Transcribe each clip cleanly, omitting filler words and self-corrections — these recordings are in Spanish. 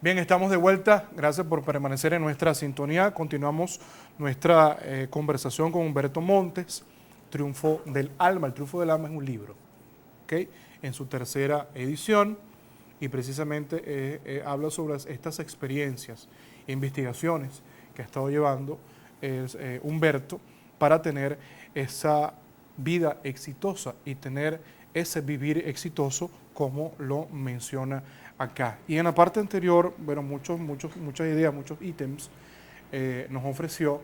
Bien, estamos de vuelta. Gracias por permanecer en nuestra sintonía. Continuamos nuestra conversación con Humberto Montes, Triunfo del Alma. El Triunfo del Alma es un libro, ¿ok? En su tercera edición, y precisamente habla sobre estas experiencias e investigaciones que ha estado llevando Humberto para tener esa vida exitosa y tener ese vivir exitoso como lo menciona acá. Y en la parte anterior, bueno, muchas ideas, muchos ítems nos ofreció,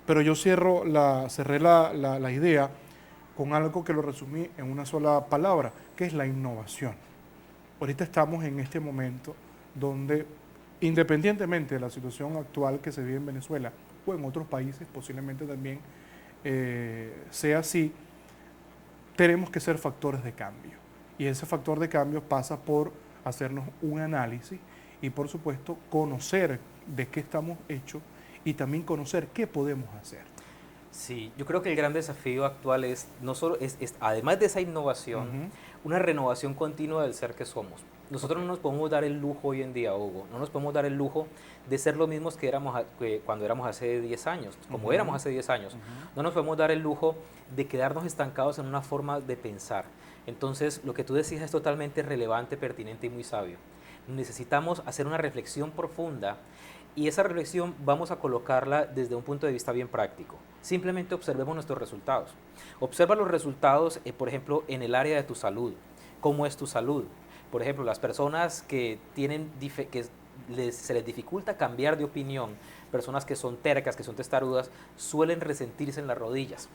pero yo cerré la idea con algo que lo resumí en una sola palabra, que es la innovación. Ahorita estamos en este momento donde, independientemente de la situación actual que se vive en Venezuela o en otros países, posiblemente también sea así, tenemos que ser factores de cambio. Y ese factor de cambio pasa por hacernos un análisis y, por supuesto, conocer de qué estamos hechos y también conocer qué podemos hacer. Sí, yo creo que el gran desafío actual es, no solo además de esa innovación, Ujú. una renovación continua del ser que somos. Nosotros no nos podemos dar el lujo hoy en día, Hugo, no nos podemos dar el lujo de ser los mismos que éramos cuando éramos hace 10 años, como éramos hace 10 años. No nos podemos dar el lujo de quedarnos estancados en una forma de pensar. Entonces, lo que tú decías es totalmente relevante, pertinente y muy sabio. Necesitamos hacer una reflexión profunda y esa reflexión vamos a colocarla desde un punto de vista bien práctico. Simplemente observemos nuestros resultados. Observa los resultados, por ejemplo, en el área de tu salud. ¿Cómo es tu salud? Por ejemplo, las personas que se les dificulta cambiar de opinión, personas que son tercas, que son testarudas, suelen resentirse en las rodillas.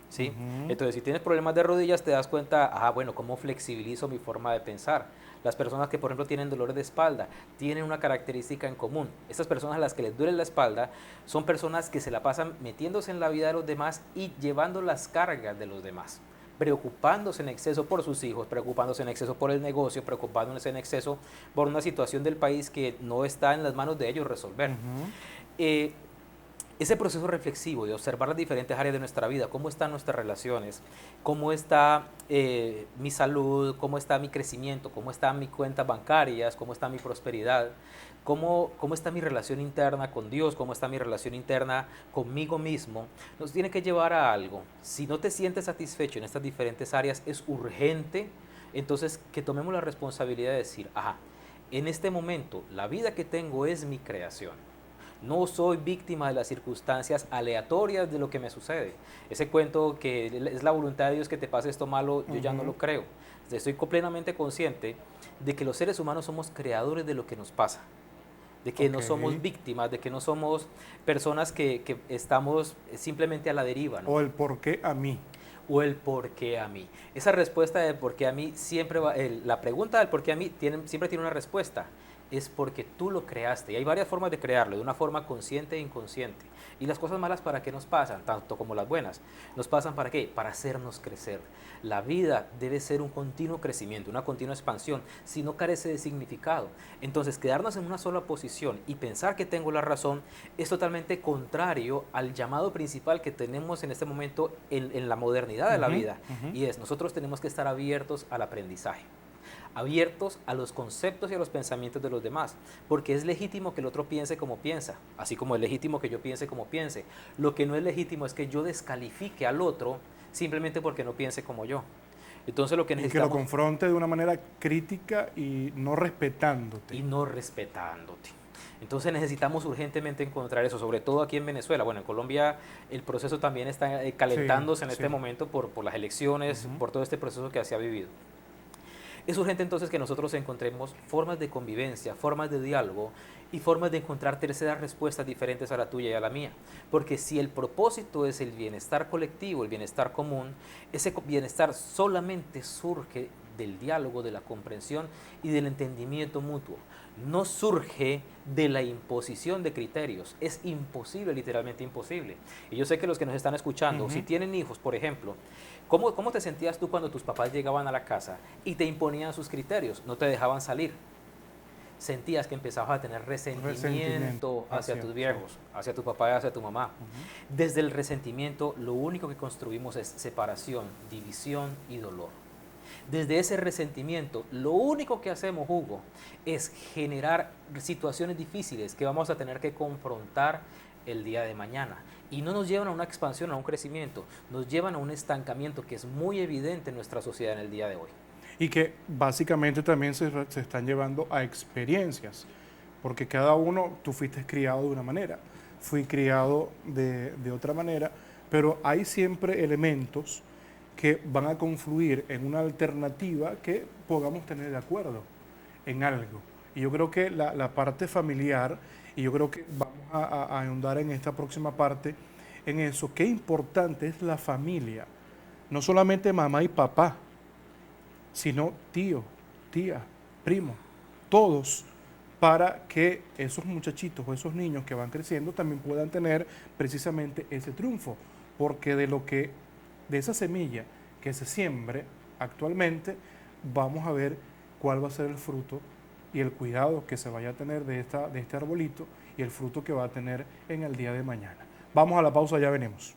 ¿Sí? Ujú. Entonces, si tienes problemas de rodillas, te das cuenta, bueno, ¿cómo flexibilizo mi forma de pensar? Las personas que, por ejemplo, tienen dolores de espalda, tienen una característica en común. Estas personas a las que les duele la espalda son personas que se la pasan metiéndose en la vida de los demás y llevando las cargas de los demás, preocupándose en exceso por sus hijos, preocupándose en exceso por el negocio, preocupándose en exceso por una situación del país que no está en las manos de ellos resolver. Ujú. Eh, ese proceso reflexivo de observar las diferentes áreas de nuestra vida, cómo están nuestras relaciones, cómo está mi salud, cómo está mi crecimiento, cómo están mis cuentas bancarias, cómo está mi prosperidad, cómo está mi relación interna con Dios, cómo está mi relación interna conmigo mismo, nos tiene que llevar a algo. Si no te sientes satisfecho en estas diferentes áreas, es urgente entonces que tomemos la responsabilidad de decir, en este momento la vida que tengo es mi creación. No soy víctima de las circunstancias aleatorias de lo que me sucede. Ese cuento que es la voluntad de Dios que te pase esto malo, yo ya no lo Ujú. creo. Estoy plenamente consciente de que los seres humanos somos creadores de lo que nos pasa, de que Ok. no somos víctimas, de que no somos personas que estamos simplemente a la deriva, ¿no? O el por qué a mí. O el por qué a mí. Esa respuesta de por qué a mí siempre va, la pregunta del por qué a mí siempre tiene una respuesta. Es porque tú lo creaste. Y hay varias formas de crearlo, de una forma consciente e inconsciente. Y las cosas malas, ¿para qué nos pasan? Tanto como las buenas. ¿Nos pasan para qué? Para hacernos crecer. La vida debe ser un continuo crecimiento, una continua expansión, si no carece de significado. Entonces, quedarnos en una sola posición y pensar que tengo la razón es totalmente contrario al llamado principal que tenemos en este momento en la modernidad de la Ujú, vida. ujú. Y es, nosotros tenemos que estar abiertos al aprendizaje, abiertos a los conceptos y a los pensamientos de los demás, porque es legítimo que el otro piense como piensa, así como es legítimo que yo piense como piense. Lo que no es legítimo es que yo descalifique al otro simplemente porque no piense como yo. Entonces lo que Y que lo necesitamos, confronte de una manera crítica y no y respetándote. no respetándote. Entonces necesitamos urgentemente encontrar eso, sobre todo aquí en Venezuela. Bueno, en Colombia el proceso también está Sí, calentándose en este sí. momento por las elecciones, Ujú. por todo este proceso que se ha vivido. Es urgente entonces que nosotros encontremos formas de convivencia, formas de diálogo y formas de encontrar terceras respuestas diferentes a la tuya y a la mía. Porque si el propósito es el bienestar colectivo, el bienestar común, ese bienestar solamente surge del diálogo, de la comprensión y del entendimiento mutuo. No surge de la imposición de criterios. Es imposible, literalmente imposible. Y yo sé que los que nos están escuchando, si Ujú. tienen hijos, por ejemplo, ¿cómo te sentías tú cuando tus papás llegaban a la casa y te imponían sus criterios? No te dejaban salir. Sentías que empezabas a tener Resentimiento resentimiento hacia hacia, tus sí. viejos, hacia tu papá y hacia tu mamá. Ujú. Desde el resentimiento, lo único que construimos es separación, división y dolor. Desde ese resentimiento, lo único que hacemos, Hugo, es generar situaciones difíciles que vamos a tener que confrontar el día de mañana. Y no nos llevan a una expansión, a un crecimiento, nos llevan a un estancamiento que es muy evidente en nuestra sociedad en el día de hoy. Y que básicamente también se están llevando a experiencias, porque cada uno, tú fuiste criado de una manera, fui criado de otra manera, pero hay siempre elementos que van a confluir en una alternativa que podamos tener de acuerdo en algo. Y yo creo que la parte familiar, y yo creo que vamos a ahondar en esta próxima parte, en eso, qué importante es la familia, no solamente mamá y papá, sino tío, tía, primo, todos, para que esos muchachitos o esos niños que van creciendo también puedan tener precisamente ese triunfo, porque de esa semilla que se siembre actualmente, vamos a ver cuál va a ser el fruto y el cuidado que se vaya a tener de este arbolito y el fruto que va a tener en el día de mañana. Vamos a la pausa, ya venimos.